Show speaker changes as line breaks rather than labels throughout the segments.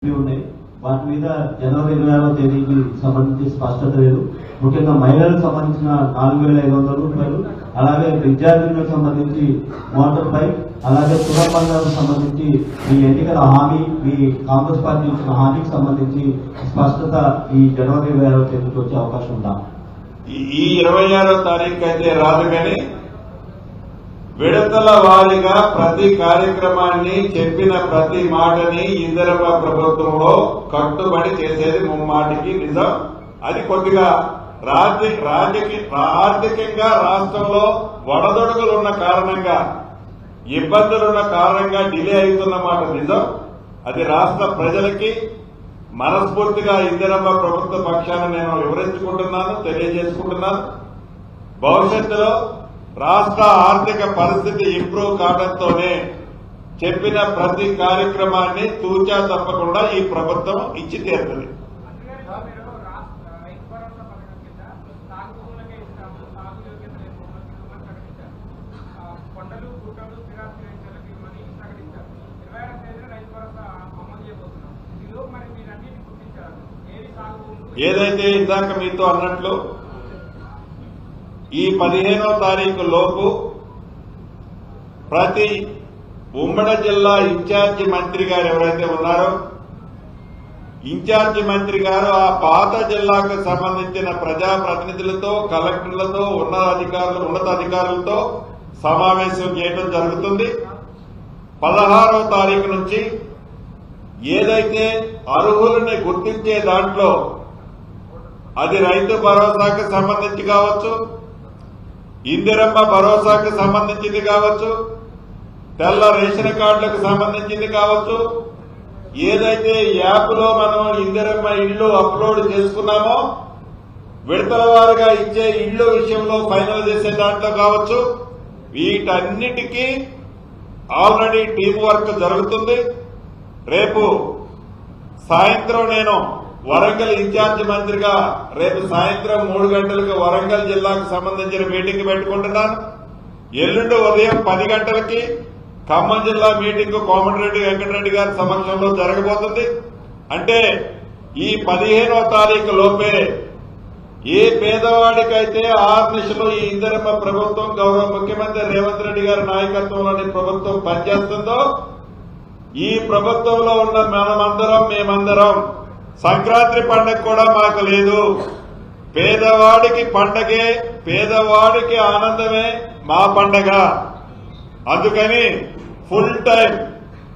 ఉన్నాయి. వాటి మీద జనవరి 26వ తేదీకి సంబంధించి స్పష్టత లేదు. ముఖ్యంగా మహిళలకు సంబంధించిన 4,500 రూపాయలు, అలాగే విద్యార్థులకు సంబంధించి మోటార్ బైక్, అలాగే కుటుంబాలకు సంబంధించి మీ ఎన్నికల హామీ, మీ కాంగ్రెస్ పార్టీ ఇచ్చిన హామీకి సంబంధించి స్పష్టత ఈ జనవరి 26వ తేదీకి వచ్చే అవకాశం ఉందా?
ఈ 26వ తారీఖు అయితే రాదు, కానీ విడతల వారీగా ప్రతి కార్యక్రమాన్ని, చెప్పిన ప్రతి మాటని ఇందిరమ్మ ప్రభుత్వంలో కట్టుబడి చేసేది ముమ్మాటికి నిజం. అది కొద్దిగా ఆర్థికంగా రాష్ట్రంలో వడదొడుగులున్న కారణంగా, ఇబ్బందులున్న కారణంగా డిలే అవుతున్న మాట నిజం. అది రాష్ట్ర ప్రజలకి మనస్ఫూర్తిగా ఇందిరమ్మ ప్రభుత్వ పక్షాన నేను వివరించుకుంటున్నాను, తెలియజేసుకుంటున్నాను. భవిష్యత్తులో రాష్ట్ర ఆర్థిక పరిస్థితి ఇంప్రూవ్ కావడంతోనే చెప్పిన ప్రతి కార్యక్రమాన్ని తూచా తప్పకుండా ఈ ప్రభుత్వం ఇచ్చి తీరుతుంది. ఏదైతే ఇందాక మీతో అన్నట్లు ఈ 15వ తారీఖు లోపు ప్రతి ఉమ్మడి జిల్లా ఇన్ఛార్జి మంత్రి గారు ఎవరైతే ఉన్నారో, ఇన్ఛార్జి మంత్రి గారు ఆ పాత జిల్లాకు సంబంధించిన ప్రజాప్రతినిధులతో, కలెక్టర్లతో, ఉన్నతాధికారులతో సమావేశం చేయడం జరుగుతుంది. 16వ తారీఖు నుంచి ఏదైతే అర్హులని గుర్తించే దాంట్లో అది రైతు భరోసాకు సంబంధించి కావచ్చు, ఇందిరమ్మ భరోసాకు సంబంధించింది కావచ్చు, తెల్ల రేషన్ కార్డులకు సంబంధించింది కావచ్చు, ఏదైతే యాప్లో మనం ఇందిరమ్మ ఇళ్లు అప్లోడ్ చేసుకున్నామో విడతల వారుగా ఇచ్చే ఇళ్ల విషయంలో ఫైనల్ చేసే దాంట్లో కావచ్చు, వీటన్నిటికీ ఆల్రెడీ టీం వర్క్ జరుగుతుంది. రేపు సాయంత్రం నేను వరంగల్ ఇన్ఛార్జి మంత్రిగా రేపు సాయంత్రం 3 గంటలకు వరంగల్ జిల్లాకు సంబంధించిన మీటింగ్ పెట్టుకుంటున్నాను. ఎల్లుండి ఉదయం 10 గంటలకి ఖమ్మం జిల్లా మీటింగ్ కోమటిరెడ్డి వెంకటరెడ్డి గారి సమక్షంలో జరగబోతుంది. అంటే ఈ 15వ తారీఖు లోపే ఏ పేదవాడికైతే 6 నెలలు ఈ ఇందిరమ్మ ప్రభుత్వం, గౌరవ ముఖ్యమంత్రి రేవంత్ రెడ్డి గారి నాయకత్వంలోని ప్రభుత్వం పనిచేస్తుందో, ఈ ప్రభుత్వంలో ఉన్న మేమందరం సంక్రాంతి పండుగ కూడా మాకు లేదు. పేదవాడికి పండగే, పేదవాడికి ఆనందమే మా పండగ. అందుకని ఫుల్ టైం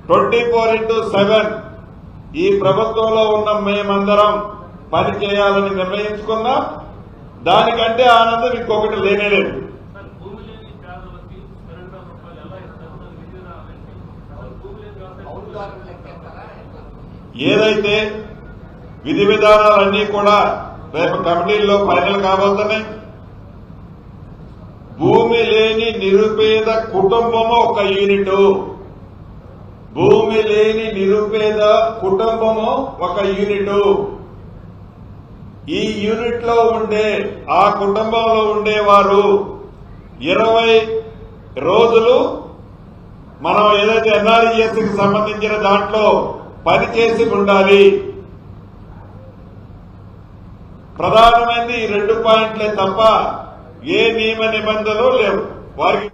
24/7 ఈ ప్రభుత్వంలో ఉన్న మేమందరం పని చేయాలని నిర్ణయించుకున్నాం. దానికంటే ఆనందం ఇంకొకటి లేనేలేదు. ఏదైతే విధి విధానాలన్నీ కూడా రేపు కమిటీల్లో ఫైనల్ కాబోతున్నాయి. భూమి లేని నిరుపేద కుటుంబము ఒక యూనిట్, భూమి లేని నిరుపేద కుటుంబము ఒక యూనిట్. ఈ యూనిట్ లో ఉండే, ఆ కుటుంబంలో ఉండేవారు 20 రోజులు మనం ఏదైతే ఎన్ఆర్ఈఎస్కి సంబంధించిన దాంట్లో పనిచేసి ఉండాలి. ప్రధానమైనది ఈ 2 పాయింట్లే తప్ప ఏ నియమ నిబంధనలు లేవు వారికి.